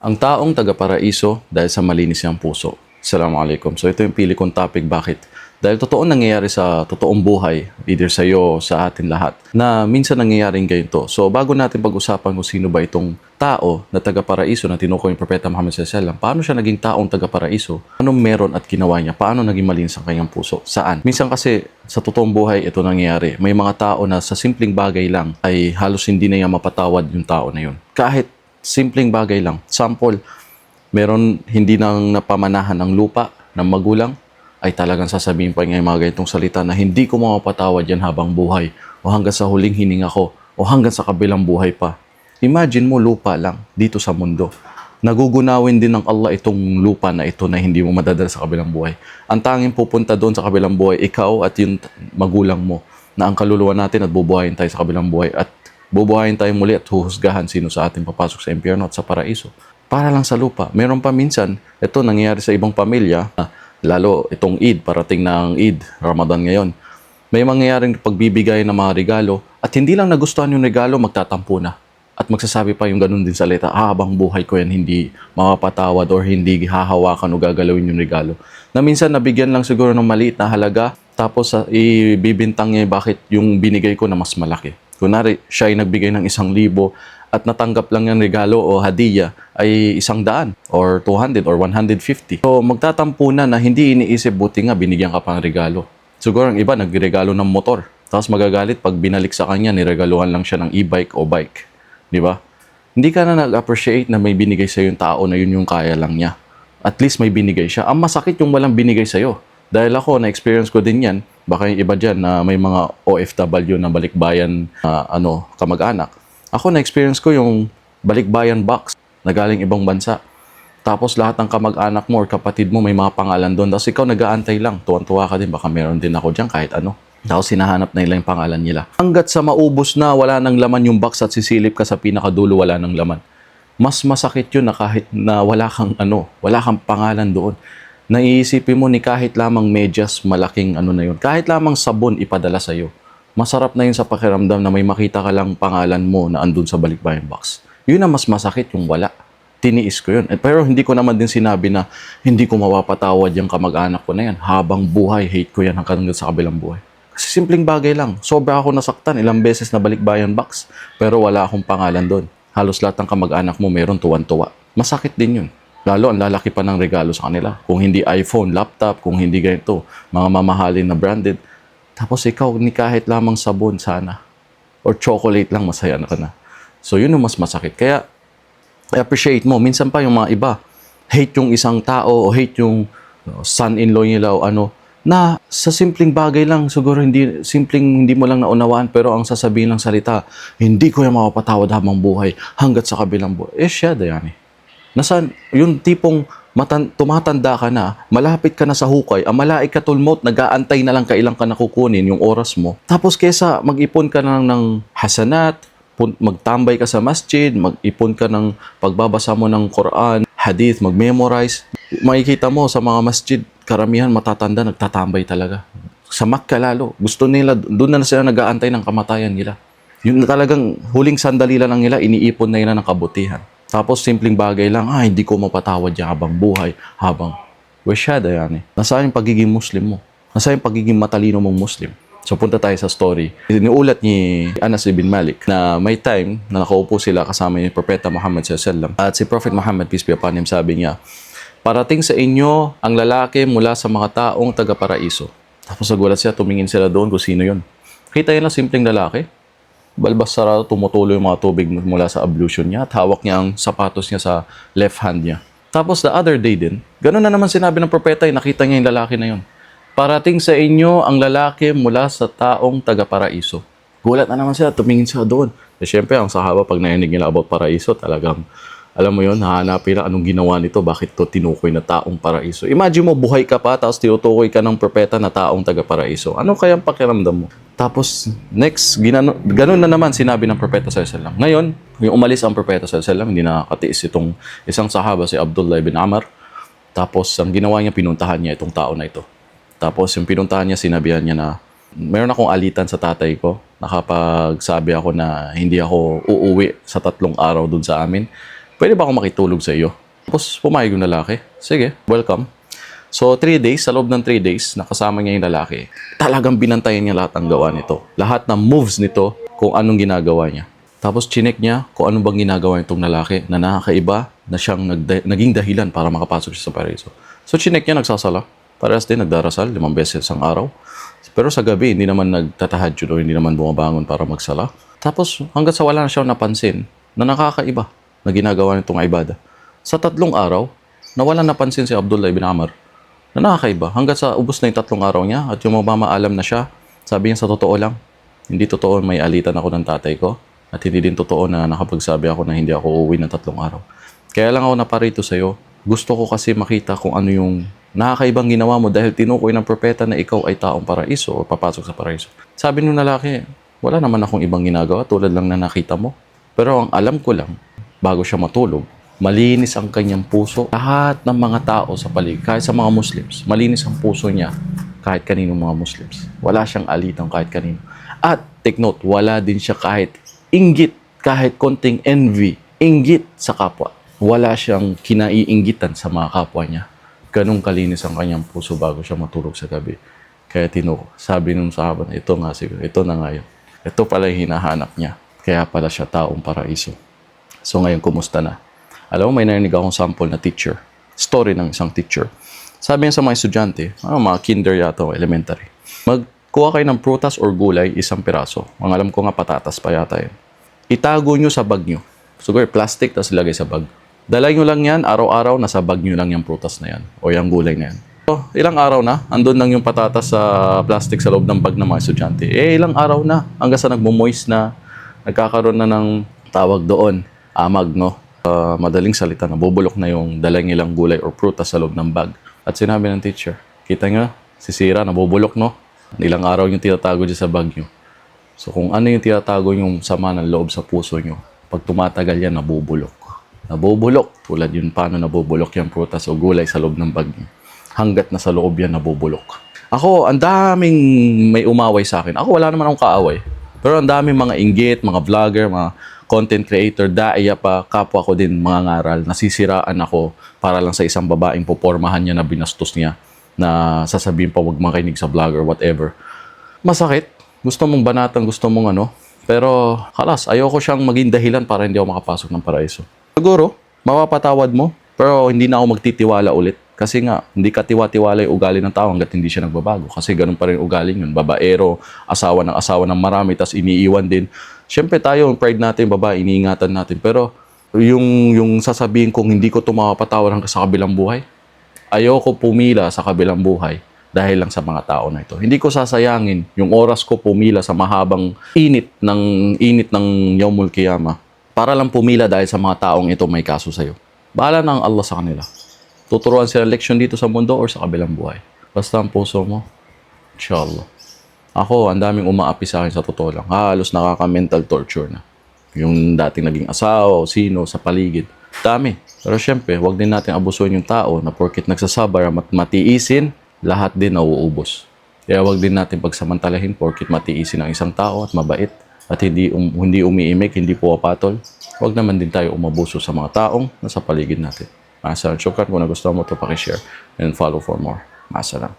Ang taong taga-paraiso dahil sa malinis niyang puso. Assalamualaikum. So ito yung pili kong topic. Bakit? Dahil totoong nangyayari sa totoong buhay, either sa iyo, sa atin lahat, na minsan nangyayaring ganito. So bago natin pag-usapan kung sino ba itong tao na taga-paraiso na tinukoy ni Propeta Muhammad SAW, paano siya naging taong taga-paraiso? Anong meron at ginawa niya? Paano naging malinis ang kanyang puso? Saan? Minsan kasi sa totoong buhay ito nangyayari. May mga tao na sa simpleng bagay lang ay halos hindi na niya mapatawad yung tao na yun. Kahit simpleng bagay lang. Sample, meron hindi nang napamanahan ng lupa ng magulang, ay talagang sasabihin pa niya yung mga ganitong salita na hindi ko mapatawad yan habang buhay o hanggang sa huling hininga ko o hanggang sa kabilang buhay pa. Imagine mo lupa lang dito sa mundo. Nagugunawin din ng Allah itong lupa na ito na hindi mo madadala sa kabilang buhay. Ang tanging pupunta doon sa kabilang buhay, ikaw at yung magulang mo na ang kaluluwa natin at bubuhayin tayo sa kabilang buhay at bubuhayin tayo muli at huhusgahan sino sa ating papasok sa impyerno at sa paraiso. Para lang sa lupa. Meron pa minsan, ito nangyayari sa ibang pamilya, lalo itong Eid, parating ng Eid, Ramadan ngayon. May mangyayaring pagbibigay ng mga regalo at hindi lang nagustuhan yung regalo, magtatampo na. At magsasabi pa yung ganun din salita, habang buhay ko yan, hindi mapapatawad or hindi hahawakan o gagalawin yung regalo. Na minsan nabigyan lang siguro ng maliit na halaga, tapos ibibintang niya bakit yung binigay ko na mas malaki. Kunwari, siya ay nagbigay ng 1,000 at natanggap lang yung regalo o hadiya ay 100 or 200 or 150. So magtatampo na hindi iniisip, buti nga binigyan ka pang regalo. Siguro ang iba nagregalo ng motor. Tapos magagalit pag binalik sa kanya, niregaluhan lang siya ng e-bike o bike. Di ba? Hindi ka na nag-appreciate na may binigay sa yung tao na yun yung kaya lang niya. At least may binigay siya. Ang masakit yung walang binigay sa'yo. Dahil ako, na-experience ko din yan. Baka yung iba dyan na may mga OFW na balikbayan kamag-anak. Ako na-experience ko yung balikbayan box na galing ibang bansa. Tapos lahat ng kamag-anak mo or kapatid mo may mga pangalan doon. Tapos ikaw nag-aantay lang. Tuwan-tuwa ka din. Baka meron din ako dyan kahit ano. Tapos sinahanap na nila yung pangalan nila. Hanggat sa maubos na, wala nang laman yung box at sisilip ka sa pinakadulo, wala nang laman. Mas masakit yun na kahit na wala kang pangalan doon. Naiisipin mo ni kahit lamang medyas, malaking na yun. Kahit lamang sabon ipadala sa'yo. Masarap na yun sa pakiramdam na may makita ka lang pangalan mo na andun sa balikbayan box. Yun ang mas masakit yung wala. Tiniis ko yun. Pero hindi ko naman din sinabi na hindi ko mapapatawad yung kamag-anak ko na yan. Habang buhay, hate ko yan hanggang sa kabilang buhay. Kasi simpleng bagay lang. Sobra ako nasaktan. Ilang beses na balikbayan box. Pero wala akong pangalan doon. Halos lahat ng kamag-anak mo meron tuwan-tuwa. Masakit din yun. Lalo, ang lalaki pa ng regalo sa kanila. Kung hindi iPhone, laptop, kung hindi ganito, mga mamahalin na branded. Tapos ikaw, ni kahit lamang sabon sana. Or chocolate lang, masaya na ka na. So, yun yung mas masakit. Kaya, appreciate mo. Minsan pa yung mga iba, hate yung isang tao o hate yung son-in-law nila o na sa simpleng bagay lang, siguro hindi mo lang naunawaan, pero ang sasabihin ng salita, hindi ko yung mapapatawad habang buhay hanggat sa kabilang buhay. Siya, Dayani. Nasaan, yung tipong tumatanda ka na, malapit ka na sa hukay, ang malaikatul maut, nag-aantay na lang kailan ka nakukunin yung oras mo. Tapos kesa mag-ipon ka na ng hasanat, magtambay ka sa masjid, mag-ipon ka ng pagbabasa mo ng Quran, hadith, mag-memorize. Makikita mo sa mga masjid, karamihan matatanda, nagtatambay talaga. Sa Makkah lalo, gusto nila, doon na sila nag-aantay ng kamatayan nila. Yun na talagang huling sandali lang nila, iniipon na nila ng kabutihan. Tapos simpleng bagay lang, hindi ko mapatawad yan habang buhay, habang wasyada yan. Nasaan yung pagiging Muslim mo? Nasaan yung pagiging matalino mong Muslim? So punta tayo sa story. Iniulat ni Anas ibn Malik na may time na nakaupo sila kasama ni Propeta Muhammad SAW. At si Prophet Muhammad, peace be upon him, sabi niya, parating sa inyo ang lalaki mula sa mga taong taga-paraiso. Tapos nagulat siya, tumingin sila doon kung sino yun. Kita yun lang simpleng lalaki. Balbas sarado, tumutuloy yung mga tubig mula sa ablution niya at hawak niya ang sapatos niya sa left hand niya. Tapos the other day din, ganun na naman sinabi ng propeta, nakita niya yung lalaki na yun. Parating sa inyo ang lalaki mula sa taong taga-paraiso. Gulat na naman sila, tumingin siya doon. Siyempre, ang sahaba, pag narinig nila about paraiso, talagang, alam mo yun, hahanapin na anong ginawa nito, bakit to tinukoy na taong paraiso. Imagine mo, buhay ka pa, tapos tinutukoy ka ng propeta na taong taga-paraiso. Ano kayang pakiramdam mo? Tapos, next, ganun na naman sinabi ng propeta sallallahu alaihi wasallam. Ngayon, yung umalis ang propeta sallallahu alaihi wasallam, hindi nakakatiis itong isang sahaba, si Abdullah ibn Amr. Tapos, ang ginawa niya, pinuntahan niya itong tao na ito. Tapos, yung pinuntahan niya, sinabihan niya na, meron akong alitan sa tatay ko. Nakapagsabi ako na hindi ako uuwi sa 3 araw dun sa amin. Pwede ba akong makitulog sa iyo? Tapos pumayag yung lalaki. Sige, welcome. So 3 days, sa loob ng 3 days, nakasama niya yung lalaki. Talagang binantayan niya lahat ng gawa nito. Lahat ng moves nito, kung anong ginagawa niya. Tapos chinek niya kung ano bang ginagawa nitong lalaki na nakakaiba na siyang naging dahilan para makapasok siya sa paraiso. So chinek niya, nagsasala. Parehas din, nagdarasal 5 beses ang araw. Pero sa gabi, hindi naman nagtatahajjud o hindi naman bumabangon para magsala. Tapos hanggat sa wala na siyang napansin na nakakaiba na ginagawa nitong ibada. Sa 3 araw, nawala napansin si Abdullah ibn Amr na nakakaiba. Hanggat sa ubos na yung 3 araw niya at yung mamaalam na siya, sabi niya sa totoo lang, hindi totoo may alitan ako ng tatay ko at hindi din totoo na nakapagsabi ako na hindi ako uuwi ng 3 araw. Kaya lang ako naparito sa'yo. Gusto ko kasi makita kung ano yung nakakaibang ginawa mo dahil tinukoy ng propeta na ikaw ay taong paraiso o papasok sa paraiso. Sabi nung lalaki, wala naman akong ibang ginagawa tulad lang na nakita mo. Pero ang alam ko lang, bago siya matulog, malinis ang kanyang puso. Lahat ng mga tao sa paligid, kahit sa mga Muslims, malinis ang puso niya kahit kaninong mga Muslims. Wala siyang alitan kahit kanino. At, take note, wala din siya kahit inggit, kahit konting envy, inggit sa kapwa. Wala siyang kinaiinggitan sa mga kapwa niya. Ganong kalinis ang kanyang puso bago siya matulog sa gabi. Kaya sabi nung sahaba na, ito nga siguro, ito na nga yun. Ito pala yung hinahanap niya. Kaya pala siya taong paraiso. So ngayon, kumusta na? Alam mo, may narinig akong sample na teacher. Story ng isang teacher. Sabi niya sa mga estudyante, mga kinder yata o elementary, magkuha kayo ng prutas or gulay, 1 piraso. Ang alam ko nga, patatas pa yata yun. Itago nyo sa bag nyo. Siguro plastic, tapos ilagay sa bag. Dala nyo lang yan, araw-araw, nasa bag nyo lang yung prutas na yan. O yung gulay na yan. So, ilang araw na, andun lang yung patatas sa plastic sa loob ng bag ng mga estudyante. Ilang araw na, hanggang sa nagmo-moist na, nagkakaroon na ng tawag doon, amag, no? Madaling salita, nabubulok na yung dala nilang gulay or prutas sa loob ng bag. At sinabi ng teacher, kita nyo, sisira, nabubulok, no? Ilang araw yung tinatago dyan sa bag nyo. So kung ano yung tinatago yung sama ng loob sa puso nyo, pag tumatagal yan, nabubulok. Nabubulok, tulad yun paano nabubulok yung prutas o gulay sa loob ng bag nyo. Hanggat nasa loob yan, nabubulok. Ako, ang daming may umaway sa akin. Ako, wala naman akong kaaway. Pero ang daming mga inggit, mga vlogger, mga content creator, daiya pa, kapwa ko din mga ngaral, nasisiraan ako para lang sa isang babaeng popormahan niya na binastos niya, na sasabihin pa wag makinig sa vlogger, whatever. Masakit. Gusto mong banatan, gusto mong ano. Pero, halas, ayoko siyang maging dahilan para hindi ako makapasok ng paraiso. Siguro, mapapatawad mo, pero hindi na ako magtitiwala ulit. Kasi nga, hindi ka tiwa-tiwala yung ugali ng tao hanggat hindi siya nagbabago. Kasi ganun pa rin ugali yun. Babaero, asawa ng marami, tas iniiwan din. Siyempre tayo, yung pride natin, babae, iniingatan natin. Pero yung sasabihin kong hindi ko ito mapapatawad hanggang sa kabilang buhay, ayoko pumila sa kabilang buhay dahil lang sa mga tao na ito. Hindi ko sasayangin yung oras ko pumila sa mahabang init ng Yaumul Qiyamah para lang pumila dahil sa mga taong ito may kaso sa'yo. Bahala na ang Allah sa kanila. Tuturuan sila leksyon dito sa mundo or sa kabilang buhay. Basta ang puso mo, inshallah. Ako, ang daming umaapi sa akin sa totoo lang. Halos nakaka-mental torture na. Yung dating naging asawa o sino sa paligid. Dami. Pero syempre, wag din natin abusuin yung tao na porkit nagsasabar at matiisin, lahat din nauubos. Kaya wag din natin pagsamantalahin porkit matiisin ang isang tao at mabait at hindi umiimik, hindi puwapatol. Wag naman din tayo umabuso sa mga taong nasa paligid natin. Masalam. Syukran kung nagustuhan mo ito, pakishare and follow for more. Masalam.